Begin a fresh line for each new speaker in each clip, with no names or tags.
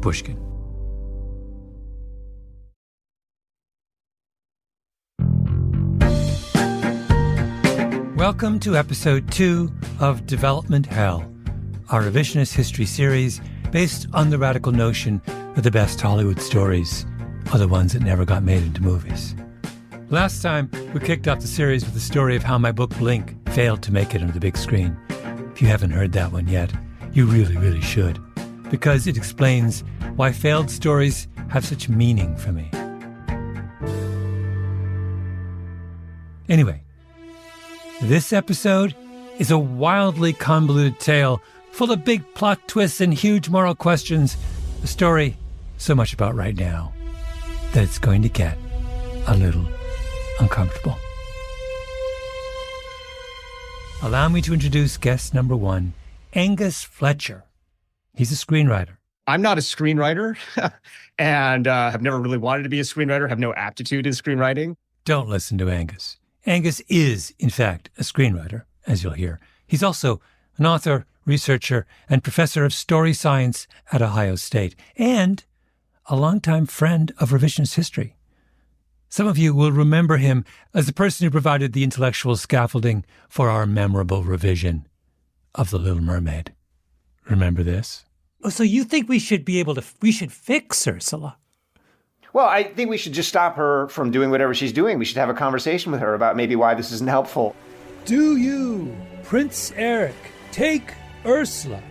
Pushkin. Welcome to episode 2 of Development Hell, our revisionist history series based on the radical notion that the best Hollywood stories are the ones that never got made into movies. Last time, we kicked off the series with the story of how my book Blink failed to make it on the big screen. If you haven't heard that one yet, you really, really should, because it explains why failed stories have such meaning for me. Anyway, this episode is a wildly convoluted tale full of big plot twists and huge moral questions. A story so much about right now that it's going to get a little uncomfortable. Allow me to introduce guest number 1, Angus Fletcher. He's a screenwriter.
I'm not a screenwriter and have never really wanted to be a screenwriter, have no aptitude in screenwriting.
Don't listen to Angus. Angus is, in fact, a screenwriter, as you'll hear. He's also an author, researcher, and professor of story science at Ohio State, and a longtime friend of revisionist history. Some of you will remember him as the person who provided the intellectual scaffolding for our memorable revision of The Little Mermaid. Remember this? Oh, so you think we should fix Ursula?
Well, I think we should just stop her from doing whatever she's doing. We should have a conversation with her about maybe why this isn't helpful.
Do you, Prince Eric, take Ursula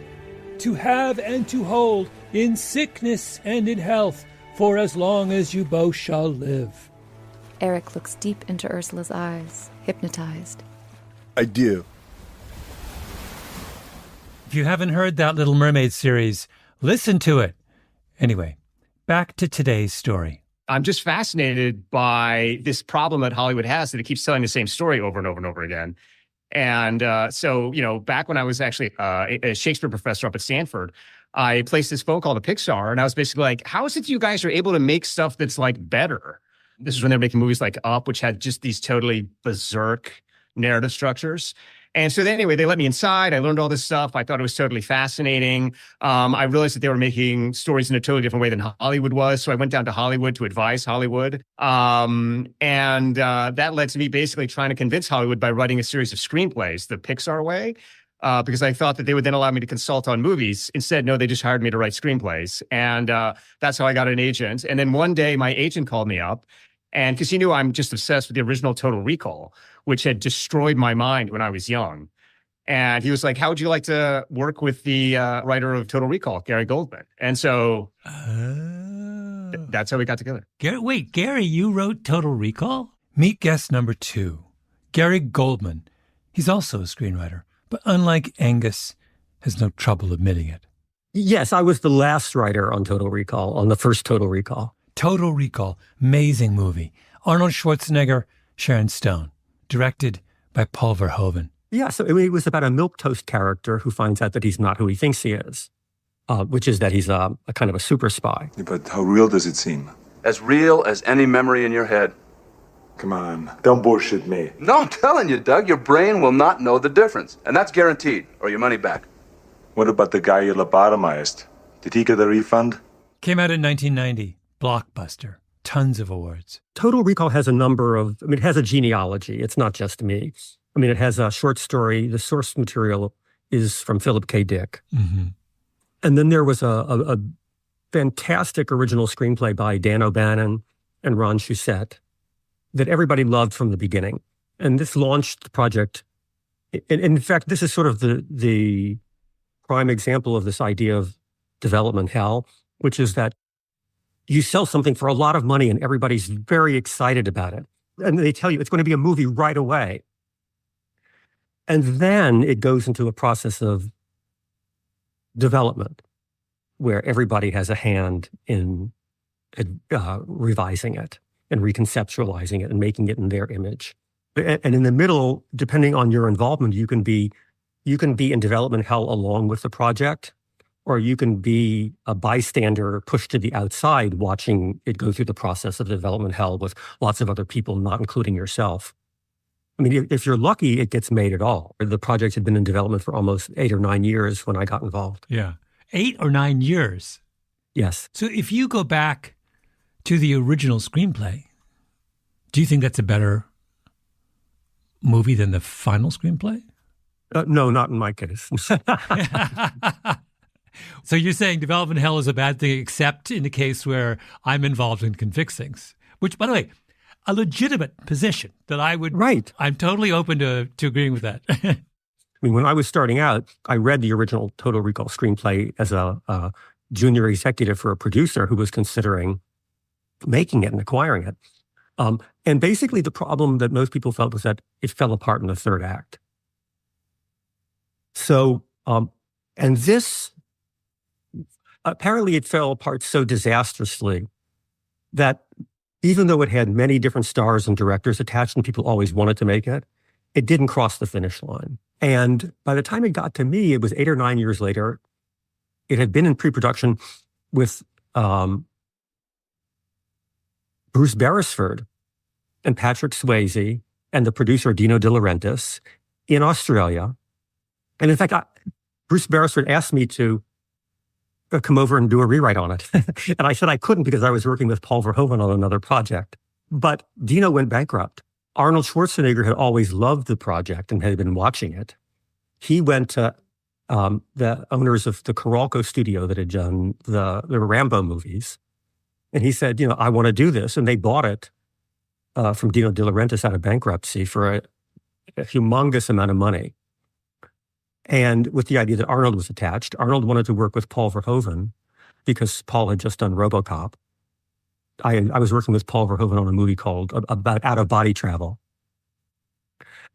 to have and to hold in sickness and in health for as long as you both shall live?
Eric looks deep into Ursula's eyes, hypnotized.
I do.
If you haven't heard that Little Mermaid series, listen to it. Anyway, back to today's story.
I'm just fascinated by this problem that Hollywood has, that it keeps telling the same story over and over and over again. And so, back when I was actually a Shakespeare professor up at Stanford, I placed this phone call to Pixar, and I was basically like, how is it you guys are able to make stuff that's like better? This is when they were making movies like Up, which had just these totally berserk narrative structures. And so anyway, they let me inside. I learned all this stuff. I thought it was totally fascinating. I realized that they were making stories in a totally different way than Hollywood was. So I went down to Hollywood to advise Hollywood. And that led to me basically trying to convince Hollywood by writing a series of screenplays the Pixar way, because I thought that they would then allow me to consult on movies. Instead, no, they just hired me to write screenplays. And that's how I got an agent. And then one day my agent called me up, and because he knew I'm just obsessed with the original Total Recall, which had destroyed my mind when I was young. And he was like, how would you like to work with the writer of Total Recall, Gary Goldman? And so that's how we got together.
Gary, you wrote Total Recall? Meet guest number 2, Gary Goldman. He's also a screenwriter, but unlike Angus, has no trouble admitting it.
Yes, I was the last writer on Total Recall, on the first Total Recall.
Total Recall, amazing movie. Arnold Schwarzenegger, Sharon Stone. Directed by Paul Verhoeven.
Yeah, so it was about a milquetoast character who finds out that he's not who he thinks he is, which is that he's a kind of a super spy.
Yeah, but how real does it seem?
As real as any memory in your head.
Come on, don't bullshit me.
No, I'm telling you, Doug, your brain will not know the difference. And that's guaranteed, or your money back.
What about the guy you lobotomized? Did he get a refund?
Came out in 1990. Blockbuster. Tons of awards.
Total Recall has it has a genealogy. It's not just me. It has a short story. The source material is from Philip K. Dick.
Mm-hmm.
And then there was a fantastic original screenplay by Dan O'Bannon and Ron Shusett that everybody loved from the beginning. And this launched the project. In fact, this is sort of the prime example of this idea of development hell, which is that you sell something for a lot of money and everybody's very excited about it. And they tell you it's going to be a movie right away. And then it goes into a process of development where everybody has a hand in revising it and reconceptualizing it and making it in their image. And in the middle, depending on your involvement, you can be in development hell along with the project, or you can be a bystander pushed to the outside watching it go through the process of development hell with lots of other people, not including yourself. If you're lucky, it gets made at all. The project had been in development for almost 8 or 9 years when I got involved.
Yeah. 8 or 9 years.
Yes.
So if you go back to the original screenplay, do you think that's a better movie than the final screenplay?
No, not in my case.
So you're saying development hell is a bad thing, except in the case where I'm involved and can fix things, which, by the way, a legitimate position that I would.
Right.
I'm totally open to agreeing with that.
I mean, when I was starting out, I read the original Total Recall screenplay as a junior executive for a producer who was considering making it and acquiring it. And basically the problem that most people felt was that it fell apart in the third act. So, and this, apparently it fell apart so disastrously that even though it had many different stars and directors attached and people always wanted to make it, it didn't cross the finish line. And by the time it got to me, it was 8 or 9 years later. It had been in pre-production with Bruce Beresford and Patrick Swayze and the producer Dino De Laurentiis in Australia. And in fact, Bruce Beresford asked me to come over and do a rewrite on it. And I said I couldn't because I was working with Paul Verhoeven on another project. But Dino went bankrupt. Arnold Schwarzenegger had always loved the project and had been watching it. He went to the owners of the Coralco studio that had done the Rambo movies. And he said, I want to do this. And they bought it from Dino De Laurentiis out of bankruptcy for a humongous amount of money. And with the idea that Arnold was attached, Arnold wanted to work with Paul Verhoeven because Paul had just done RoboCop. I was working with Paul Verhoeven on a movie called about out-of-body travel.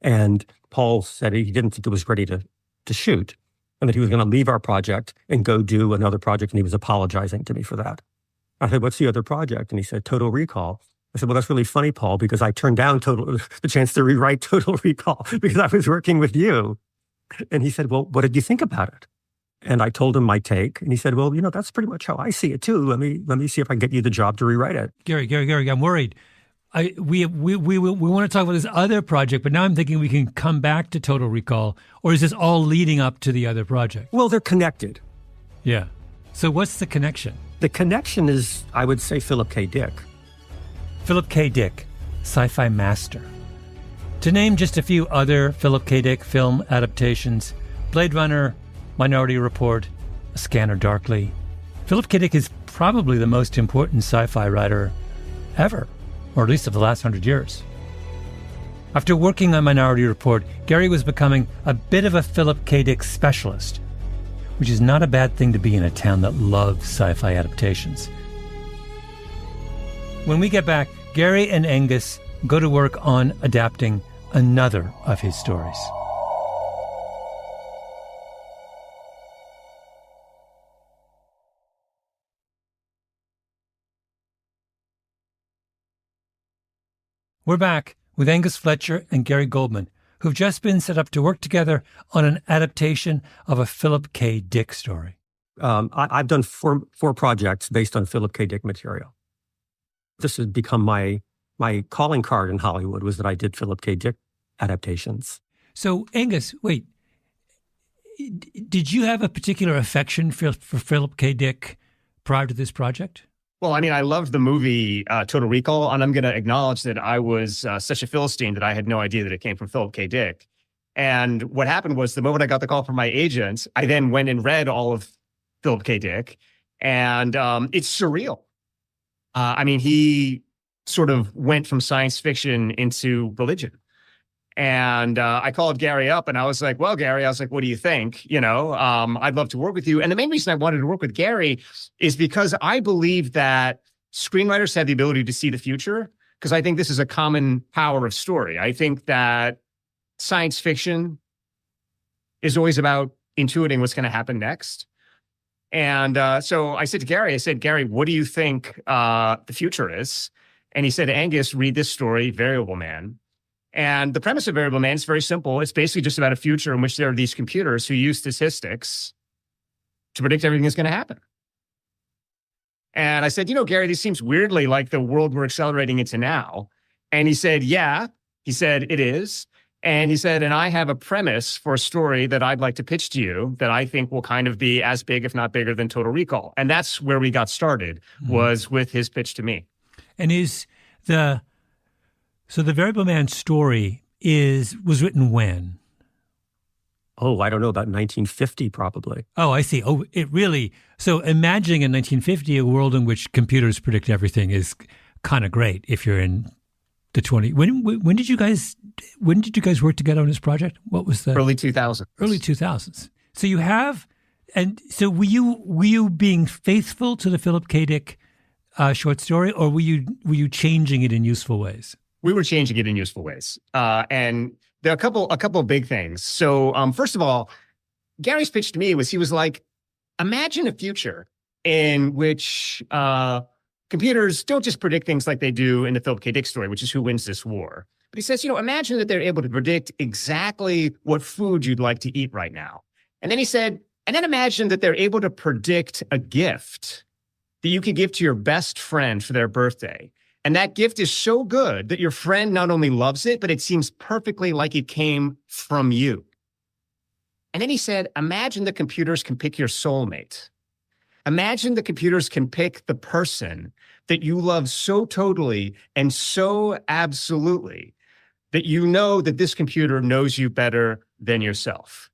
And Paul said he didn't think it was ready to shoot and that he was going to leave our project and go do another project. And he was apologizing to me for that. I said, what's the other project? And he said, Total Recall. I said, well, that's really funny, Paul, because I turned down the chance to rewrite Total Recall because I was working with you. And he said, well, what did you think about it? And I told him my take. And he said, well, that's pretty much how I see it too. Let me see if I can get you the job to rewrite it.
Gary, I'm worried. We want to talk about this other project, but now I'm thinking we can come back to Total Recall, or is this all leading up to the other project?
Well, they're connected.
Yeah. So what's the connection?
The connection is, I would say, Philip K. Dick.
Philip K. Dick, sci-fi master. To name just a few other Philip K. Dick film adaptations, Blade Runner, Minority Report, A Scanner Darkly. Philip K. Dick is probably the most important sci-fi writer ever, or at least of the last 100 years. After working on Minority Report, Gary was becoming a bit of a Philip K. Dick specialist, which is not a bad thing to be in a town that loves sci-fi adaptations. When we get back, Gary and Angus go to work on adapting another of his stories. We're back with Angus Fletcher and Gary Goldman, who've just been set up to work together on an adaptation of a Philip K. Dick story.
I've done four projects based on Philip K. Dick material. This has become my calling card in Hollywood, was that I did Philip K. Dick adaptations.
So, Angus, wait, did you have a particular affection for Philip K. Dick prior to this project?
Well, I mean, I loved the movie Total Recall, and I'm going to acknowledge that I was such a Philistine that I had no idea that it came from Philip K. Dick. And what happened was the moment I got the call from my agent, I then went and read all of Philip K. Dick, and it's surreal. I mean, he sort of went from science fiction into religion. And I called Gary up and I was like, well, Gary, what do you think? I'd love to work with you. And the main reason I wanted to work with Gary is because I believe that screenwriters have the ability to see the future, because I think this is a common power of story. I think that science fiction is always about intuiting what's going to happen next. And so I said to Gary, Gary, what do you think the future is? And he said, Angus, read this story, Variable Man. And the premise of Variable Man is very simple. It's basically just about a future in which there are these computers who use statistics to predict everything that's going to happen. And I said, Gary, this seems weirdly like the world we're accelerating into now. And he said, yeah. He said, it is. And he said, and I have a premise for a story that I'd like to pitch to you that I think will kind of be as big, if not bigger, than Total Recall. And that's where we got started, was with his pitch to me.
And the Variable Man story was written when?
Oh, I don't know, about 1950 probably.
Oh, I see. Oh, so imagining in 1950 a world in which computers predict everything is kind of great if you're in the 20. When did you guys work together on this project? What was the
early 2000s?
Early 2000s. So you have, and so were you being faithful to the Philip K. Dick short story, or were you changing it in useful ways?
We were changing it in useful ways, and there are a couple of big things. So first of all, Gary's pitch to me he was like, imagine a future in which computers don't just predict things like they do in the Philip K. Dick story, which is who wins this war. But he says, imagine that they're able to predict exactly what food you'd like to eat right now. And then he said, and then imagine that they're able to predict a gift that you could give to your best friend for their birthday. And that gift is so good that your friend not only loves it, but it seems perfectly like it came from you. And then he said, imagine the computers can pick your soulmate. Imagine the computers can pick the person that you love so totally and so absolutely that you know that this computer knows you better than yourself.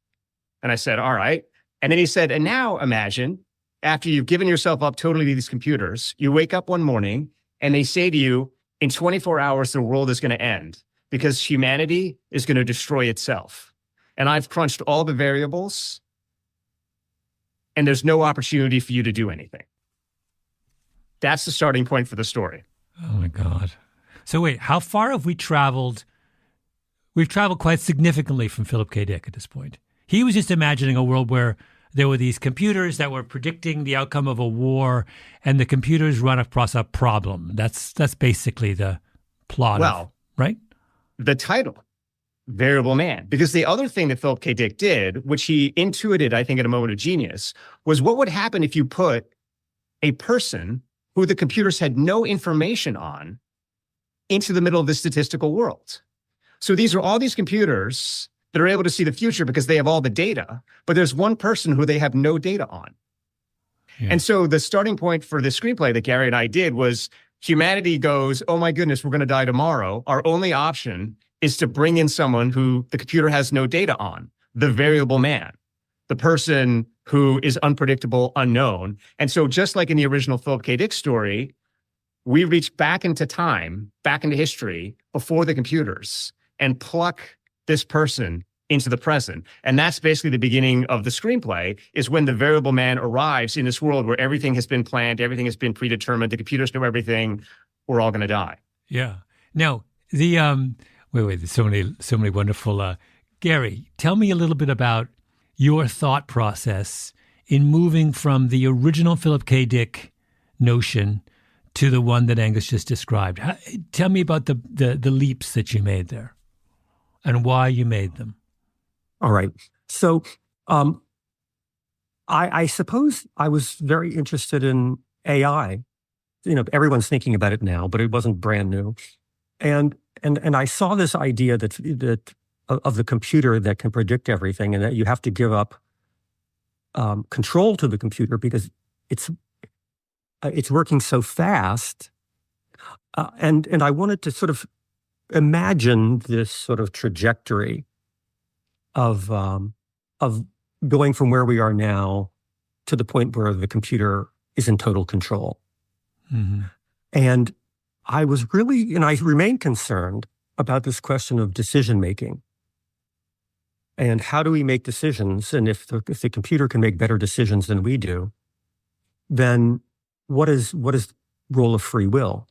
And I said, all right. And then he said, and now imagine after you've given yourself up totally to these computers, you wake up one morning and they say to you, in 24 hours, the world is going to end because humanity is going to destroy itself. And I've crunched all the variables and there's no opportunity for you to do anything. That's the starting point for the story.
Oh, my God. So wait, how far have we traveled? We've traveled quite significantly from Philip K. Dick at this point. He was just imagining a world where there were these computers that were predicting the outcome of a war, and the computers run across a problem. That's basically the plot, right?
The title, Variable Man. Because the other thing that Philip K. Dick did, which he intuited, I think, at a moment of genius, was what would happen if you put a person who the computers had no information on into the middle of the statistical world. So these are all these computers that are able to see the future because they have all the data, but there's one person who they have no data on. Yeah. And so the starting point for the screenplay that Gary and I did was humanity goes, oh my goodness, we're going to die tomorrow. Our only option is to bring in someone who the computer has no data on, the variable man, the person who is unpredictable, unknown. And so just like in the original Philip K. Dick story, we reach back into time, back into history before the computers and pluck this person into the present. And that's basically the beginning of the screenplay, is when the variable man arrives in this world where everything has been planned, everything has been predetermined, the computers know everything, we're all going to die.
Yeah. Now, the, wait, there's so many wonderful, Gary, tell me a little bit about your thought process in moving from the original Philip K. Dick notion to the one that Angus just described. Tell me about the leaps that you made there and why you made them.
All right. So I suppose I was very interested in AI. Everyone's thinking about it now, but it wasn't brand new. And I saw this idea that of the computer that can predict everything, and that you have to give up control to the computer because it's working so fast. And I wanted to sort of imagine this sort of trajectory of going from where we are now to the point where the computer is in total control. Mm-hmm. And I was really, and I remain concerned about this question of decision making. And how do we make decisions? And if the computer can make better decisions than we do, then what is the role of free will?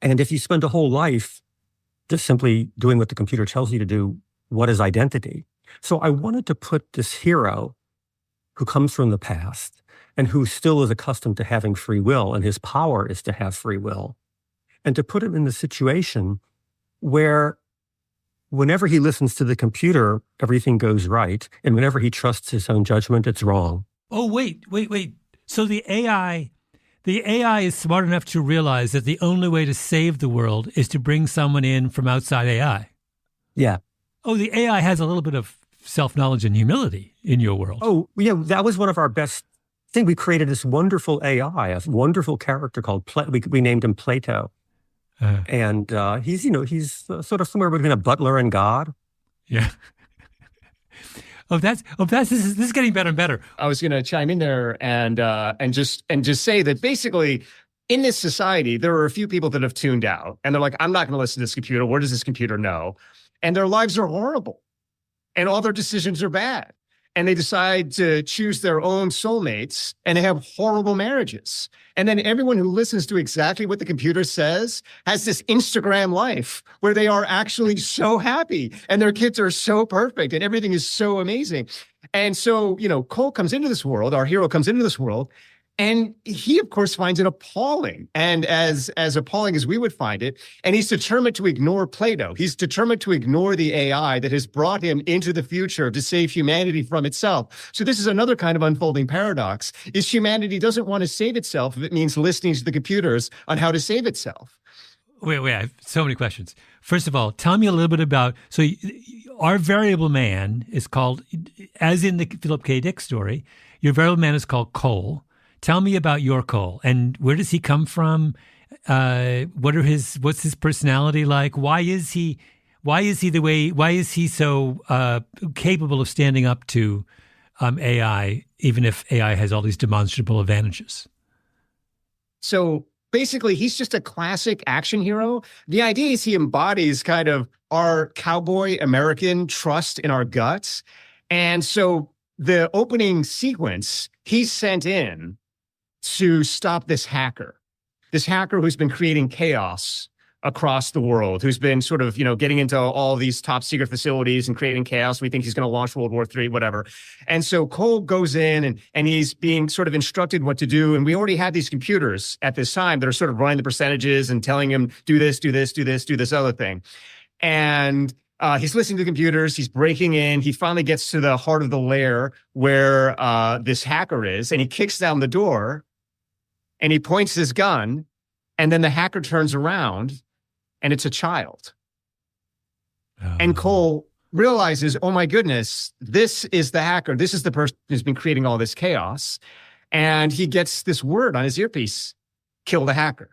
And if you spend a whole life just simply doing what the computer tells you to do, what is identity? So I wanted to put this hero who comes from the past and who still is accustomed to having free will, and his power is to have free will, and to put him in the situation where whenever he listens to the computer, everything goes right, and whenever he trusts his own judgment, it's wrong.
Oh, wait. So the AI is smart enough to realize that the only way to save the world is to bring someone in from outside AI.
Yeah.
Oh, the AI has a little bit of self-knowledge and humility in your world.
Oh, yeah, that was one of our best things. We created this wonderful AI, a wonderful character called, we named him Plato. And he's sort of somewhere between a butler and God.
Yeah. This is getting better and better.
I was going to chime in there and just say that basically in this society, there are a few people that have tuned out and they're like, I'm not going to listen to this computer. What does this computer know? And their lives are horrible and all their decisions are bad. And they decide to choose their own soulmates and they have horrible marriages. And then everyone who listens to exactly what the computer says has this Instagram life where they are actually so happy and their kids are so perfect and everything is so amazing. And so, Cole comes into this world, our hero comes into this world, and he, of course, finds it appalling, and as appalling as we would find it. And he's determined to ignore Plato. He's determined to ignore the AI that has brought him into the future to save humanity from itself. So this is another kind of unfolding paradox, is humanity doesn't want to save itself if it means listening to the computers on how to save itself.
Wait, I have so many questions. First of all, tell me a little bit about, our variable man is called, as in the Philip K. Dick story, your variable man is called Cole. Tell me about your Cole, and where does he come from? What's his personality like? Why is he so capable of standing up to AI, even if AI has all these demonstrable advantages?
So basically, he's just a classic action hero. The idea is he embodies kind of our cowboy American trust in our guts. And so the opening sequence, he's sent in to stop this hacker who's been creating chaos across the world, who's been sort of, getting into all these top secret facilities and creating chaos. We think he's going to launch World War III, whatever. And so Cole goes in and he's being sort of instructed what to do. And we already had these computers at this time that are sort of running the percentages and telling him, do this, do this, do this, do this other thing. And he's listening to the computers. He's breaking in. He finally gets to the heart of the lair where this hacker is, and he kicks down the door and he points his gun, and then the hacker turns around and it's a child. And Cole realizes, oh my goodness, this is the hacker. This is the person who's been creating all this chaos. And he gets this word on his earpiece, kill the hacker.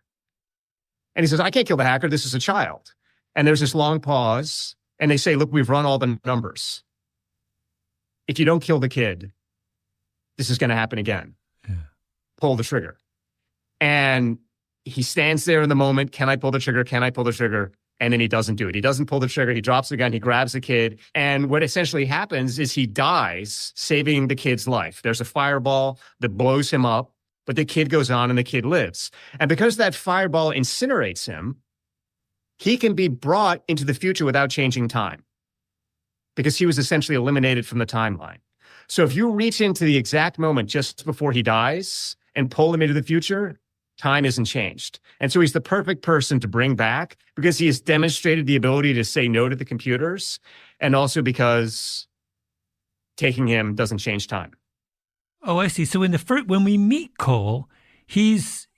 And he says, I can't kill the hacker. This is a child. And there's this long pause. And they say, look, we've run all the numbers. If you don't kill the kid, this is going to happen again. Yeah. Pull the trigger. And he stands there in the moment. Can I pull the trigger? Can I pull the trigger? And then he doesn't do it. He doesn't pull the trigger. He drops the gun. He grabs the kid. And what essentially happens is he dies, saving the kid's life. There's a fireball that blows him up, but the kid goes on and the kid lives. And because that fireball incinerates him, he can be brought into the future without changing time, because he was essentially eliminated from the timeline. So if you reach into the exact moment just before he dies and pull him into the future, time isn't changed. And so he's the perfect person to bring back, because he has demonstrated the ability to say no to the computers, and also because taking him doesn't change time.
Oh, I see. So in when we meet Cole, he's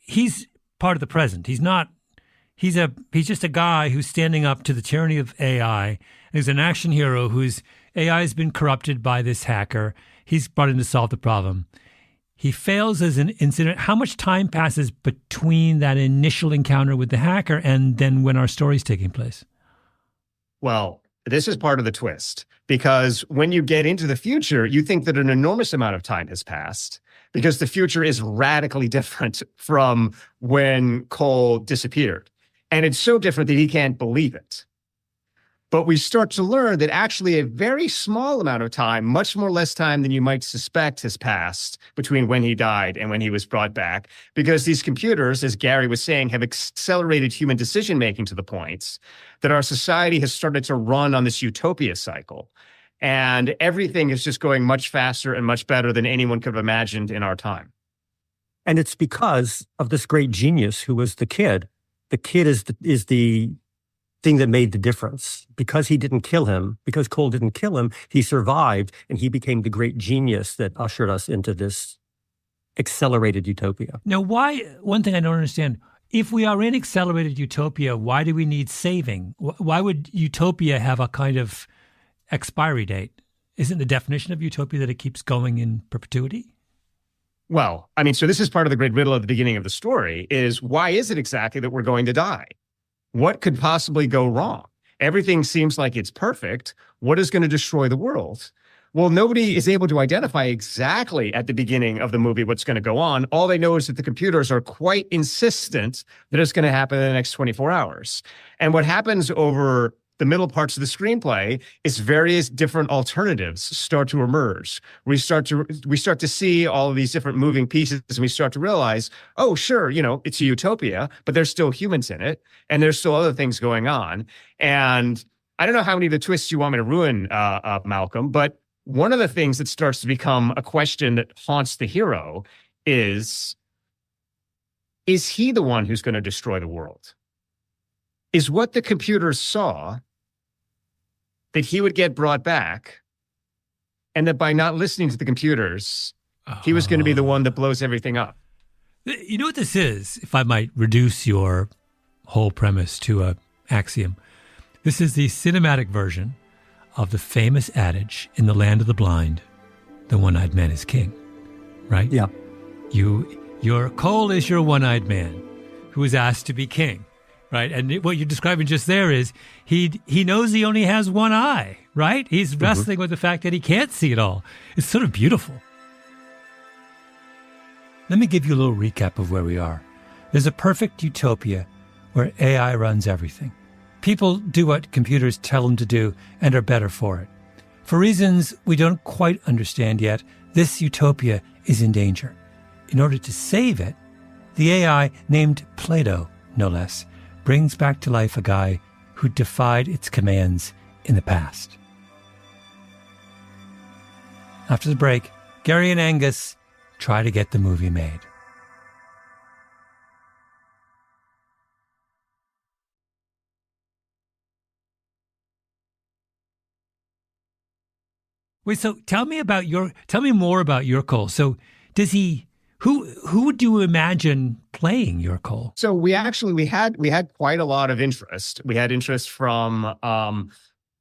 part of the present. He's just a guy who's standing up to the tyranny of AI. He's an action hero whose AI has been corrupted by this hacker. He's brought in to solve the problem. He fails as an incident. How much time passes between that initial encounter with the hacker and then when our story's taking place?
Well, this is part of the twist, because when you get into the future, you think that an enormous amount of time has passed, because the future is radically different from when Cole disappeared. And it's so different that he can't believe it. But we start to learn that actually a very small amount of time, much more less time than you might suspect, has passed between when he died and when he was brought back, because these computers, as Gary was saying, have accelerated human decision-making to the point that our society has started to run on this utopia cycle. And everything is just going much faster and much better than anyone could have imagined in our time.
And it's because of this great genius who was the kid. The kid is the thing that made the difference. Because he didn't kill him, because Cole didn't kill him, he survived, and he became the great genius that ushered us into this accelerated utopia.
Now, one thing I don't understand, if we are in accelerated utopia, why do we need saving? Why would utopia have a kind of expiry date? Isn't the definition of utopia that it keeps going in perpetuity?
Well, I mean, so this is part of the great riddle at the beginning of the story is why is it exactly that we're going to die? What could possibly go wrong? Everything seems like it's perfect. What is going to destroy the world? Well, nobody is able to identify exactly at the beginning of the movie what's going to go on. All they know is that the computers are quite insistent that it's going to happen in the next 24 hours. And what happens over the middle parts of the screenplay is various different alternatives start to emerge. We start to see all of these different moving pieces, and we start to realize, oh, sure, it's a utopia, but there's still humans in it, and there's still other things going on. And I don't know how many of the twists you want me to ruin, Malcolm, but one of the things that starts to become a question that haunts the hero is he the one who's going to destroy the world? Is what the computers saw that he would get brought back, and that by not listening to the computers, he was going to be the one that blows everything up?
You know what this is, if I might reduce your whole premise to an axiom? This is the cinematic version of the famous adage in the land of the blind, the one-eyed man is king, right?
Yeah.
Your Cole is your one-eyed man who is asked to be king. Right. And what you're describing just there is he knows he only has one eye. Right. He's wrestling with the fact that he can't see it all. It's sort of beautiful. Let me give you a little recap of where we are. There's a perfect utopia where AI runs everything. People do what computers tell them to do and are better for it. For reasons we don't quite understand yet, this utopia is in danger. In order to save it, the AI, named Plato, no less, brings back to life a guy who defied its commands in the past. After the break, Gary and Angus try to get the movie made. Wait, so tell me more about your Cole. So who would you imagine playing your Cole?
So we had quite a lot of interest. We had interest from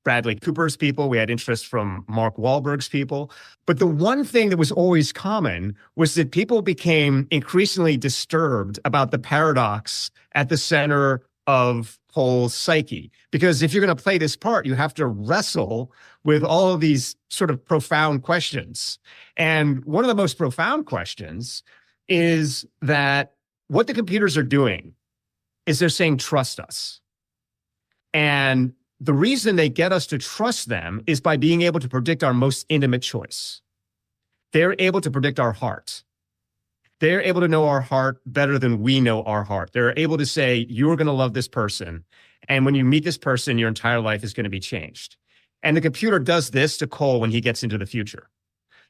Bradley Cooper's people. We had interest from Mark Wahlberg's people. But the one thing that was always common was that people became increasingly disturbed about the paradox at the center of Cole's psyche. Because if you're going to play this part, you have to wrestle with all of these sort of profound questions. And one of the most profound questions is that what the computers are doing is they're saying, trust us. And the reason they get us to trust them is by being able to predict our most intimate choice. They're able to predict our heart. They're able to know our heart better than we know our heart. They're able to say, you're going to love this person. And when you meet this person, your entire life is going to be changed. And the computer does this to Cole when he gets into the future.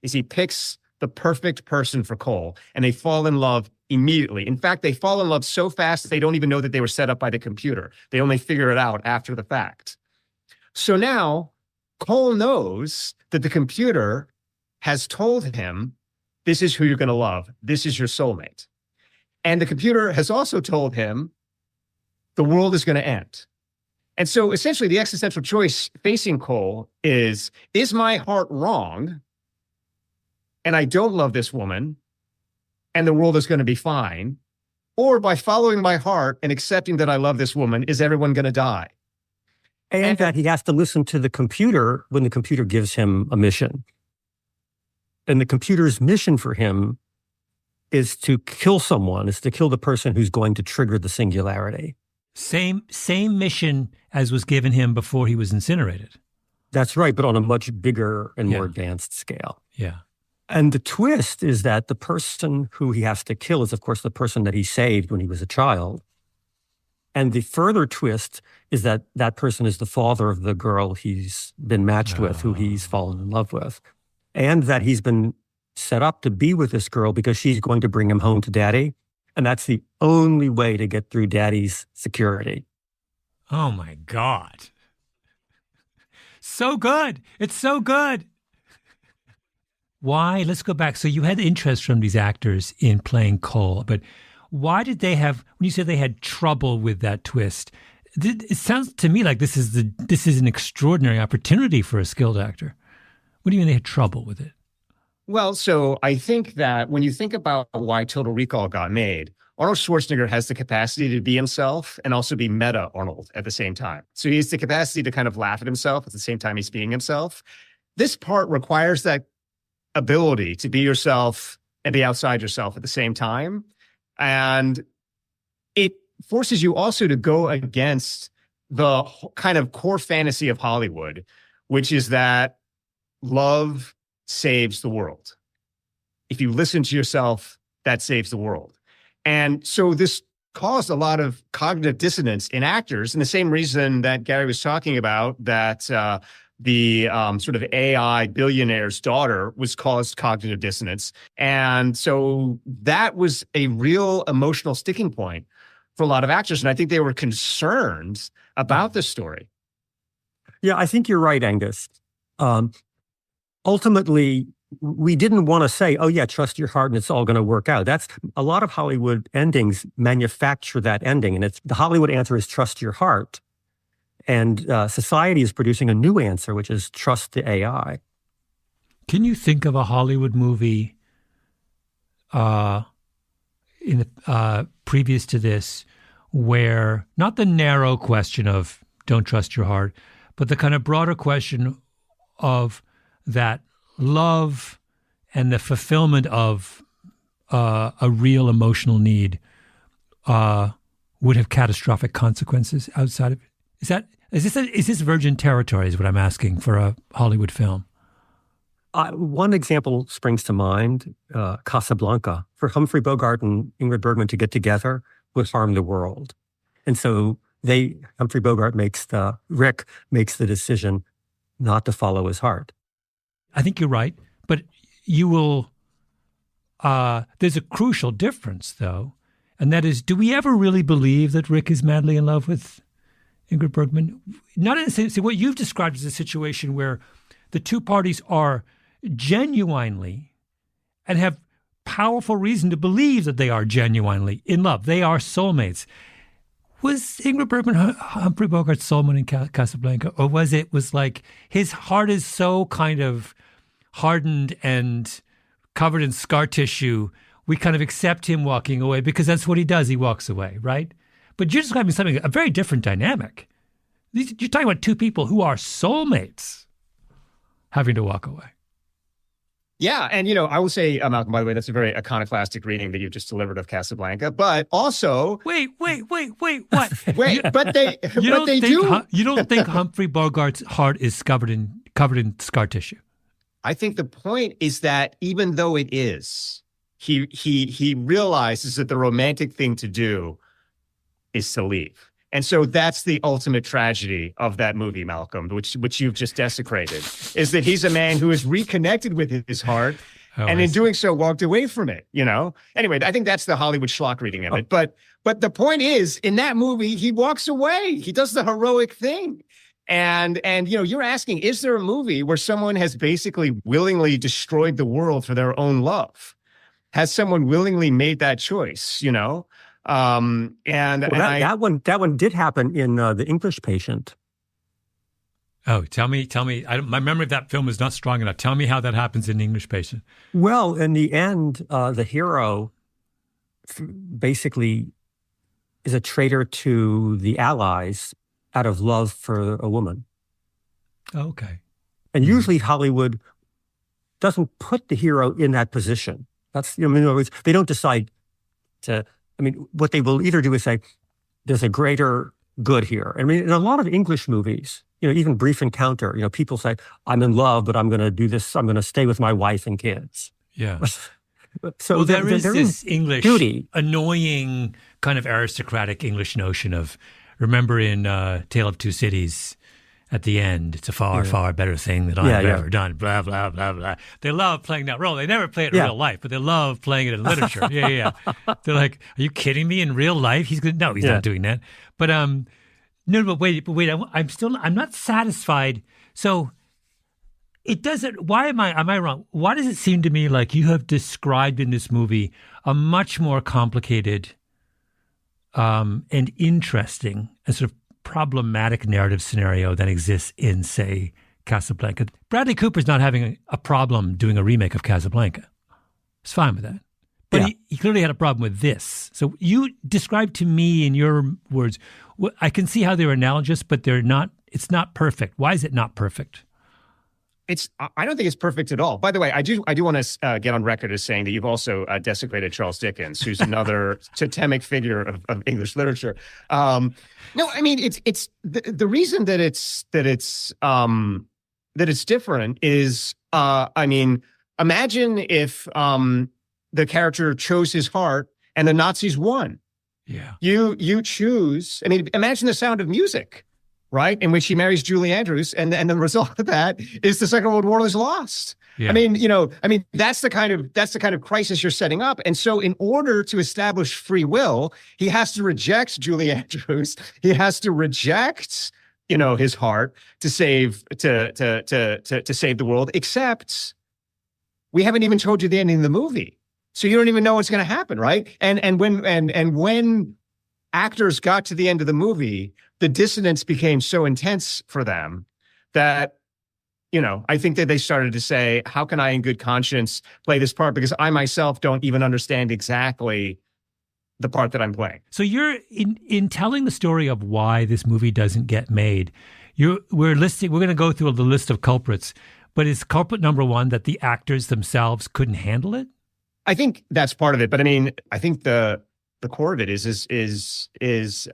He picks the perfect person for Cole, and they fall in love immediately. In fact, they fall in love so fast, they don't even know that they were set up by the computer. They only figure it out after the fact. So now Cole knows that the computer has told him, this is who you're going to love. This is your soulmate. And the computer has also told him the world is going to end. And so essentially the existential choice facing Cole is my heart wrong? And I don't love this woman, and the world is going to be fine? Or by following my heart and accepting that I love this woman, is everyone going to die?
And that he has to listen to the computer when the computer gives him a mission. And the computer's mission for him is to kill someone, is to kill the person who's going to trigger the singularity.
Same mission as was given him before he was incinerated.
That's right, but on a much bigger and more advanced scale.
Yeah.
And the twist is that the person who he has to kill is, of course, the person that he saved when he was a child. And the further twist is that that person is the father of the girl he's been matched with, who he's fallen in love with. And that he's been set up to be with this girl because she's going to bring him home to daddy. And that's the only way to get through daddy's security.
Oh, my God. So good. It's so good. Why? Let's go back. So you had interest from these actors in playing Cole, but why did they have, when you say they had trouble with that twist, it sounds to me like this is an extraordinary opportunity for a skilled actor. What do you mean they had trouble with it?
Well, so I think that when you think about why Total Recall got made, Arnold Schwarzenegger has the capacity to be himself and also be meta Arnold at the same time. So he has the capacity to kind of laugh at himself at the same time he's being himself. This part requires that ability to be yourself and be outside yourself at the same time. And it forces you also to go against the kind of core fantasy of Hollywood, which is that love saves the world. If you listen to yourself, that saves the world. And so this caused a lot of cognitive dissonance in actors, and the same reason that Gary was talking about, that the sort of AI billionaire's daughter was caused cognitive dissonance. And so that was a real emotional sticking point for a lot of actors. And I think they were concerned about this story.
Yeah, I think you're right, Angus. Ultimately, we didn't want to say, oh, yeah, trust your heart and it's all going to work out. That's a lot of Hollywood endings manufacture that ending. And the Hollywood answer is trust your heart. And society is producing a new answer, which is trust the AI.
Can you think of a Hollywood movie previous to this where not the narrow question of don't trust your heart, but the kind of broader question of that love and the fulfillment of a real emotional need would have catastrophic consequences outside of it? Is this virgin territory is what I'm asking for a Hollywood film?
One example springs to mind, Casablanca. For Humphrey Bogart and Ingrid Bergman to get together would harm the world. And so Humphrey Bogart Rick makes the decision not to follow his heart.
I think you're right, but you will, there's a crucial difference though, and that is, do we ever really believe that Rick is madly in love with Ingrid Bergman? Not in the sense, what you've described as a situation where the two parties are genuinely and have powerful reason to believe that they are genuinely in love. They are soulmates. Was Ingrid Bergman Humphrey Bogart's soulmate in Casablanca, or was like his heart is so kind of hardened and covered in scar tissue, we kind of accept him walking away because that's what he does. He walks away, right? But you're describing a very different dynamic. You're talking about two people who are soulmates having to walk away.
Yeah, and I will say, Malcolm, by the way, that's a very iconoclastic reading that you've just delivered of Casablanca. But also,
wait, what?
but they do.
You don't think Humphrey Bogart's heart is covered in scar tissue?
I think the point is that even though it is, he realizes that the romantic thing to do is to leave. And so that's the ultimate tragedy of that movie, Malcolm, which you've just desecrated, is that he's a man who is reconnected with his heart and in doing so walked away from it, Anyway, I think that's the Hollywood schlock reading of it. But the point is, in that movie, he walks away. He does the heroic thing. And you're asking, is there a movie where someone has basically willingly destroyed the world for their own love? Has someone willingly made that choice, that
one did happen in The English Patient.
Oh, tell me. My memory of that film is not strong enough. Tell me how that happens in The English Patient.
Well, in the end, the hero basically is a traitor to the Allies out of love for a woman.
Okay.
And usually Hollywood doesn't put the hero in that position. That's, in other words, they don't decide to, what they will either do is say, there's a greater good here. In a lot of English movies, even Brief Encounter, people say, I'm in love, but I'm going to do this. I'm going to stay with my wife and kids.
Yeah.
So
there is this English,
duty.
Annoying kind of aristocratic English notion of, remember in Tale of Two Cities, at the end, it's a far, far better thing than I've ever done, blah, blah, blah, blah. They love playing that role. They never play it in real life, but they love playing it in literature. Yeah. They're like, are you kidding me? In real life? He's not doing that. But but wait, I'm not satisfied. So it doesn't, am I wrong? Why does it seem to me like you have described in this movie a much more complicated and interesting and sort of problematic narrative scenario than exists in, say, Casablanca. Bradley Cooper's not having a problem doing a remake of Casablanca. He's fine with that. But he clearly had a problem with this. So you describe to me in your words, I can see how they're analogous, but they're not. It's not perfect. Why is it not perfect?
I don't think it's perfect at all. By the way, I do want to get on record as saying that you've also desecrated Charles Dickens, who's another totemic figure of English literature. No, I mean it's the reason that it's different is I mean, imagine if the character chose his heart and the Nazis won.
Yeah, you
choose. I mean, imagine the Sound of Music. Right, in which he marries Julie Andrews, and the result of that is the Second World War is lost. Yeah. I mean, that's the kind of crisis you're setting up. And so, in order to establish free will, he has to reject Julie Andrews. He has to reject, his heart to save to save the world. Except, we haven't even told you the ending of the movie, so you don't even know what's going to happen, right? And when actors got to the end of the movie, the dissonance became so intense for them that, I think that they started to say, how can I in good conscience play this part? Because I myself don't even understand exactly the part that I'm playing.
So you're in telling the story of why this movie doesn't get made. We're going to go through the list of culprits, but is culprit number one that the actors themselves couldn't handle it?
I think that's part of it. But I mean, I think the core of it is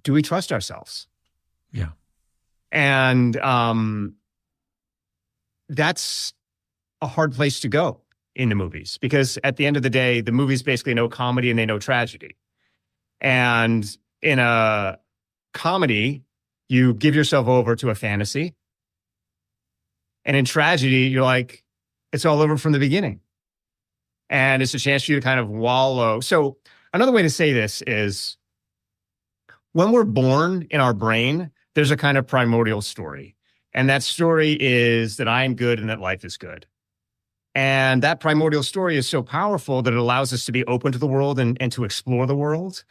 do we trust ourselves?
Yeah.
And that's a hard place to go in the movies, because at the end of the day, the movies basically know comedy and they know tragedy. And in a comedy, you give yourself over to a fantasy. And in tragedy, you're like, it's all over from the beginning. And it's a chance for you to kind of wallow. So another way to say this is, when we're born in our brain, there's a kind of primordial story. And that story is that I am good and that life is good. And that primordial story is so powerful that it allows us to be open to the world and to explore the world.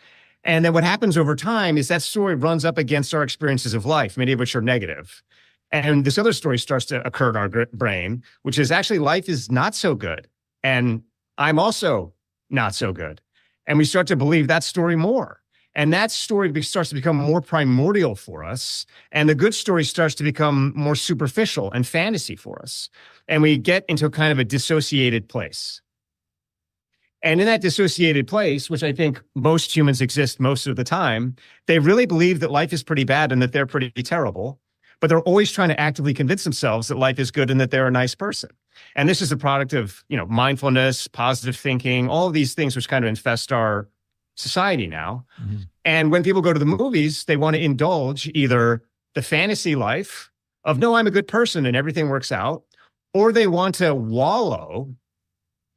And then what happens over time is that story runs up against our experiences of life, many of which are negative. And this other story starts to occur in our brain, which is actually life is not so good. And I'm also not so good. And we start to believe that story more. And that story starts to become more primordial for us. And the good story starts to become more superficial and fantasy for us. And we get into a kind of a dissociated place. And in that dissociated place, which I think most humans exist most of the time, they really believe that life is pretty bad and that they're pretty terrible. But they're always trying to actively convince themselves that life is good and that they're a nice person. And this is a product of, mindfulness, positive thinking, all of these things which kind of infest our society now. Mm-hmm. And when people go to the movies, they want to indulge either the fantasy life of, no, I'm a good person and everything works out, or they want to wallow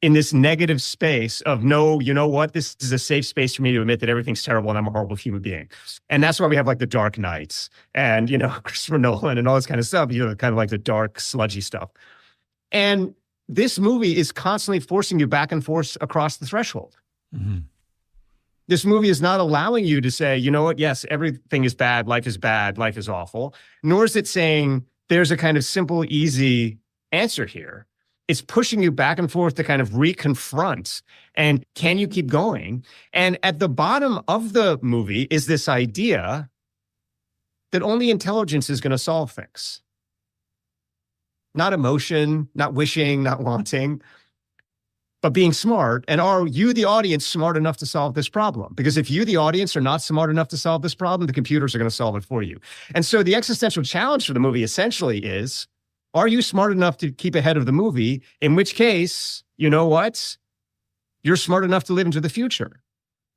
in this negative space of, no, you know what? This is a safe space for me to admit that everything's terrible and I'm a horrible human being. And that's why we have like the Dark Knights and, Christopher Nolan and all this kind of stuff, kind of like the dark, sludgy stuff. And this movie is constantly forcing you back and forth across the threshold. Mm-hmm. This movie is not allowing you to say, you know what? Yes, everything is bad. Life is awful. Nor is it saying there's a kind of simple, easy answer here. It's pushing you back and forth to kind of reconfront. And can you keep going? And at the bottom of the movie is this idea that only intelligence is going to solve things. Not emotion, not wishing, not wanting, but being smart. And are you, the audience, smart enough to solve this problem? Because if you, the audience, are not smart enough to solve this problem, the computers are going to solve it for you. And so the existential challenge for the movie essentially is, are you smart enough to keep ahead of the movie? In which case, you know what? You're smart enough to live into the future.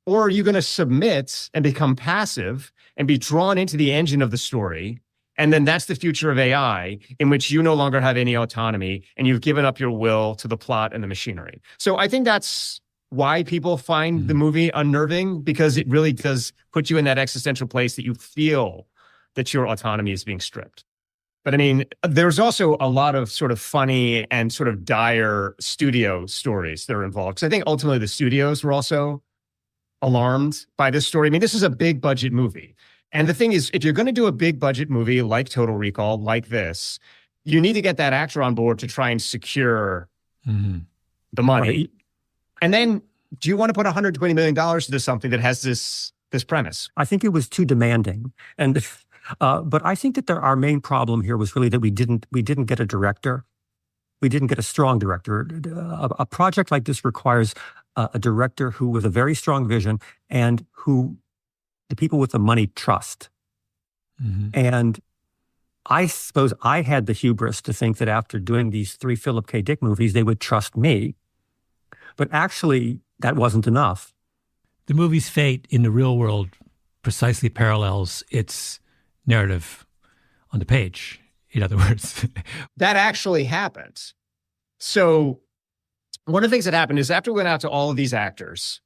Or are you going to submit and become passive and be drawn into the engine of the story? And then that's the future of AI, in which you no longer have any autonomy and you've given up your will to the plot and the machinery. So I think that's why people find the movie unnerving, because it really does put you in that existential place that you feel that your autonomy is being stripped. But I mean, there's also a lot of sort of funny and sort of dire studio stories that are involved. Because I think ultimately the studios were also alarmed by this story. I mean, this is a big budget movie. And the thing is, if you're going to do a big budget movie like Total Recall, like this, you need to get that actor on board to try and secure the money. Right. And then do you want to put $120 million into something that has this premise?
I think it was too demanding. And but I think that our main problem here was really that we didn't get a director. We didn't get a strong director. A project like this requires a director who with a very strong vision and who the people with the money trust. And I suppose I had the hubris to think that after doing these 3 Philip K. Dick movies, they would trust me. But actually, that wasn't enough.
The movie's fate in the real world precisely parallels its narrative on the page, in other words.
That actually happened. So one of the things that happened is after we went out to all of these actors,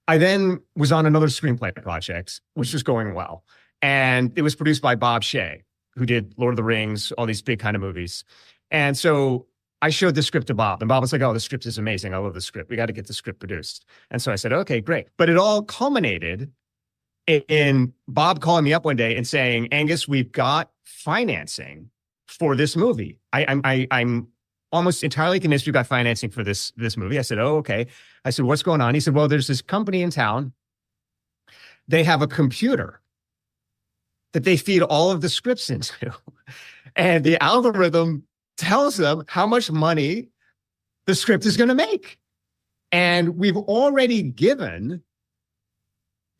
I then was on another screenplay project, which was going well. And it was produced by Bob Shea, who did Lord of the Rings, all these big kind of movies. And so I showed the script to Bob, and Bob was like, oh, the script is amazing. I love the script. We got to get the script produced. And so I said, okay, great. But it all culminated in Bob calling me up one day and saying, Angus, we've got financing for this movie. I'm almost entirely convinced we've got financing for this movie. I said, oh, okay. I said, what's going on? He said, well, there's this company in town. They have a computer that they feed all of the scripts into. And the algorithm tells them how much money the script is going to make. And we've already given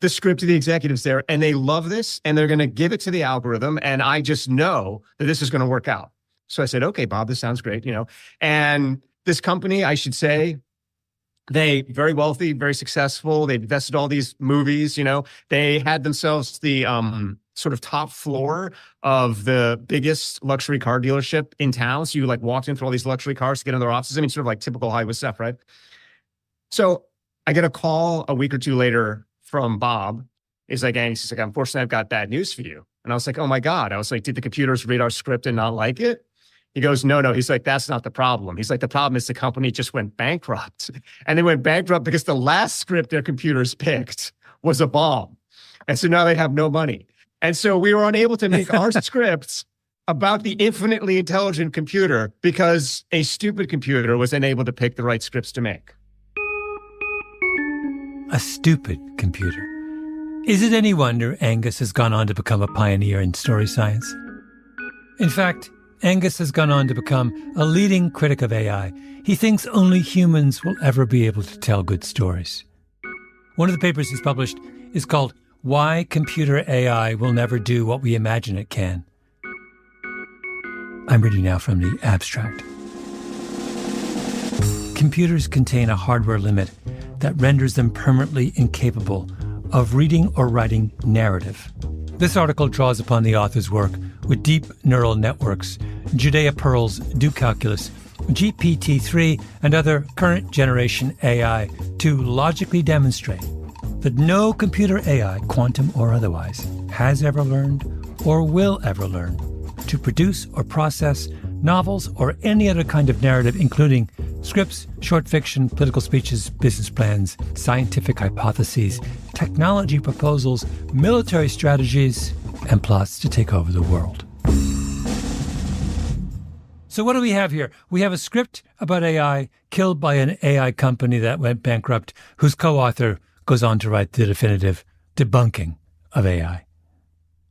the script to the executives there, and they love this, and they're going to give it to the algorithm. And I just know that this is going to work out. So I said, okay, Bob, this sounds great, And this company, I should say, they very wealthy, very successful. They invested all these movies, They had themselves the sort of top floor of the biggest luxury car dealership in town. So you walked in through all these luxury cars to get in their offices. I mean, sort of like typical Hollywood stuff, right? So I get a call a week or two later from Bob. He's like, unfortunately, I've got bad news for you. And I was like, oh my God. I was like, did the computers read our script and not like it? He goes, no. He's like, that's not the problem. He's like, the problem is the company just went bankrupt. And they went bankrupt because the last script their computers picked was a bomb. And so now they have no money. And so we were unable to make our scripts about the infinitely intelligent computer because a stupid computer was unable to pick the right scripts to make.
A stupid computer. Is it any wonder Angus has gone on to become a pioneer in story science? In fact, Angus has gone on to become a leading critic of AI. He thinks only humans will ever be able to tell good stories. One of the papers he's published is called Why Computer AI Will Never Do What We Imagine It Can. I'm reading now from the abstract. Computers contain a hardware limit that renders them permanently incapable of reading or writing narrative. This article draws upon the author's work with deep neural networks, Judea Pearl's Do Calculus, GPT-3, and other current generation AI to logically demonstrate that no computer AI, quantum or otherwise, has ever learned or will ever learn to produce or process novels or any other kind of narrative, including scripts, short fiction, political speeches, business plans, scientific hypotheses, technology proposals, military strategies, and plots to take over the world. So what do we have here? We have a script about AI killed by an AI company that went bankrupt, whose co-author goes on to write the definitive debunking of AI.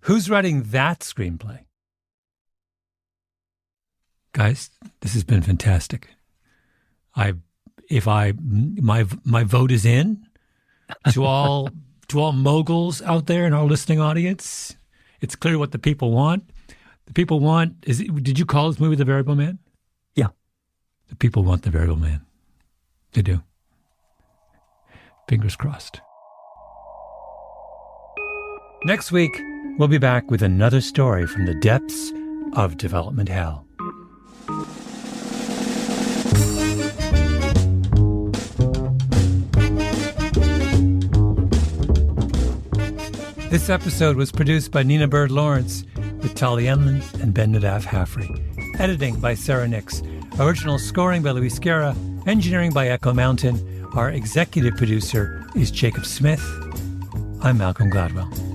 Who's writing that screenplay? Guys, this has been fantastic. My vote is in to all moguls out there in our listening audience. It's clear what the people want. The people want did you call this movie The Variable Man?
Yeah.
The people want The Variable Man. They do. Fingers crossed. Next week, we'll be back with another story from the depths of development hell. This episode was produced by Nina Bird Lawrence with Tali Enlund and Ben Nadaf Haffrey. Editing by Sarah Nix. Original scoring by Luis Guerra. Engineering by Echo Mountain. Our executive producer is Jacob Smith. I'm Malcolm Gladwell.